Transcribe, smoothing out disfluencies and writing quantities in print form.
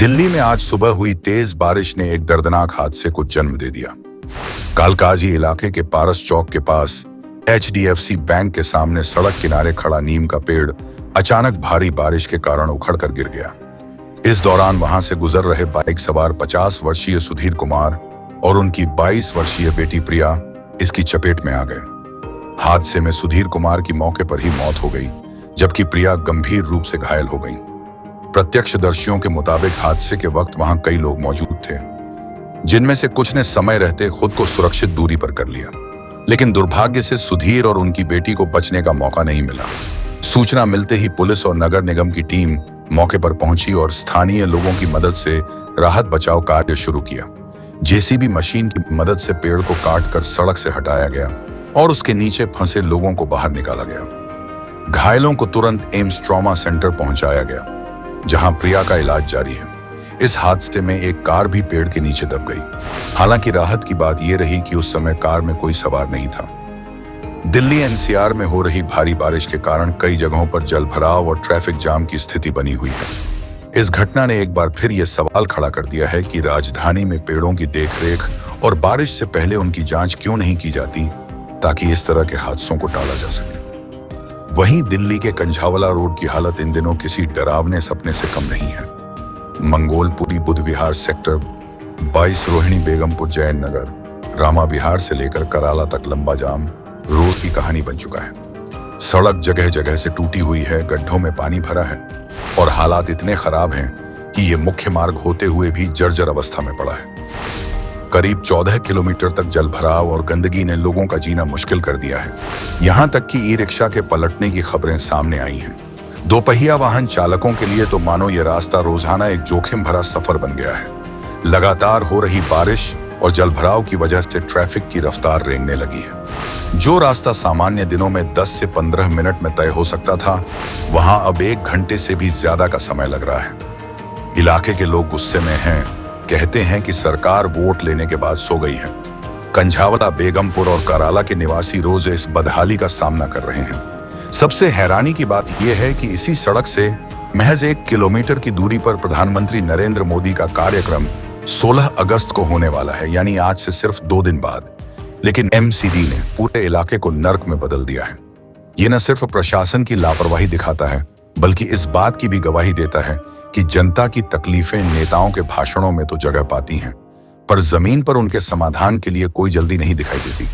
दिल्ली में आज सुबह हुई तेज बारिश ने एक दर्दनाक हादसे को जन्म दे दिया। कालकाजी इलाके के पारस चौक के पास HDFC बैंक के सामने सड़क किनारे खड़ा नीम का पेड़ अचानक भारी बारिश के कारण उखड़कर गिर गया। इस दौरान वहां से गुजर रहे बाइक सवार 50 वर्षीय सुधीर कुमार और उनकी 22 वर्षीय बेटी प्रिया इसकी चपेट में आ गए। हादसे में सुधीर कुमार की मौके पर ही मौत हो गई, जबकि प्रिया गंभीर रूप से घायल हो गई। प्रत्यक्षदर्शियों के मुताबिक हादसे के वक्त वहां कई लोग मौजूद थे, जिनमें से कुछ ने समय रहते खुद को सुरक्षित दूरी पर कर लिया, लेकिन दुर्भाग्य से सुधीर और उनकी बेटी को बचने का मौका नहीं मिला। सूचना मिलते ही पुलिस और नगर निगम की टीम मौके पर पहुंची और स्थानीय लोगों की मदद से राहत बचाव कार्य शुरू किया। JCB मशीन की मदद से पेड़ को काटकर सड़क से हटाया गया और उसके नीचे फंसे लोगों को बाहर निकाला गया। घायलों को तुरंत एम्स ट्रॉमा सेंटर पहुंचाया गया, जहां प्रिया का इलाज जारी है। इस हादसे में एक कार भी पेड़ के नीचे दब गई। हालांकि राहत की बात यह रही कि उस समय कार में कोई सवार नहीं था। दिल्ली NCR में हो रही भारी बारिश के कारण कई जगहों पर जलभराव और ट्रैफिक जाम की स्थिति बनी हुई है। इस घटना ने एक बार फिर यह सवाल खड़ा कर दिया है कि राजधानी में पेड़ों की देखरेख और बारिश से पहले उनकी जांच क्यों नहीं की जाती, ताकि इस तरह के हादसों को टाला जा सके। वहीं दिल्ली के कंझावला रोड की हालत इन दिनों किसी डरावने सपने से कम नहीं है। मंगोलपुरी बुद्ध विहार सेक्टर 22 रोहिणी बेगमपुर जैन नगर रामा विहार से लेकर कराला तक लंबा जाम रोड की कहानी बन चुका है। सड़क जगह जगह से टूटी हुई है, गड्ढों में पानी भरा है और हालात इतने खराब हैं कि ये मुख्य मार्ग होते हुए भी जर्जर अवस्था में पड़ा है। करीब 14 किलोमीटर तक जलभराव और गंदगी ने लोगों का जीना मुश्किल कर दिया है। यहाँ तक कि ई-रिक्शा के पलटने की खबरें सामने आई हैं। दोपहिया वाहन चालकों के लिए तो मानो ये रास्ता रोजाना एक जोखिम भरा सफर बन गया है। लगातार हो रही बारिश और जलभराव की वजह से ट्रैफिक की रफ्तार रेंगने लगी है। जो रास्ता सामान्य दिनों में 10 से 15 मिनट में तय हो सकता था, वहां अब 1 घंटे से भी ज्यादा का समय लग रहा है। इलाके के लोग गुस्से में हैं, कहते हैं कि सरकार वोट लेने के बाद सो गई है। कंझावला, बेगमपुर और कराला के निवासी रोज इस बदहाली का सामना कर रहे हैं। सबसे हैरानी की बात यह है कि इसी सड़क से महज 1 किलोमीटर की दूरी पर प्रधानमंत्री नरेंद्र मोदी का कार्यक्रम 16 अगस्त को होने वाला है, यानी आज से सिर्फ 2 दिन बाद। लेकिन MCD ने पूरे इलाके को नर्क में बदल दिया है। ये न सिर्फ प्रशासन की लापरवाही दिखाता है, बल्कि इस बात की भी गवाही देता है कि जनता की तकलीफें नेताओं के भाषणों में तो जगह पाती हैं, पर जमीन पर उनके समाधान के लिए कोई जल्दी नहीं दिखाई देती।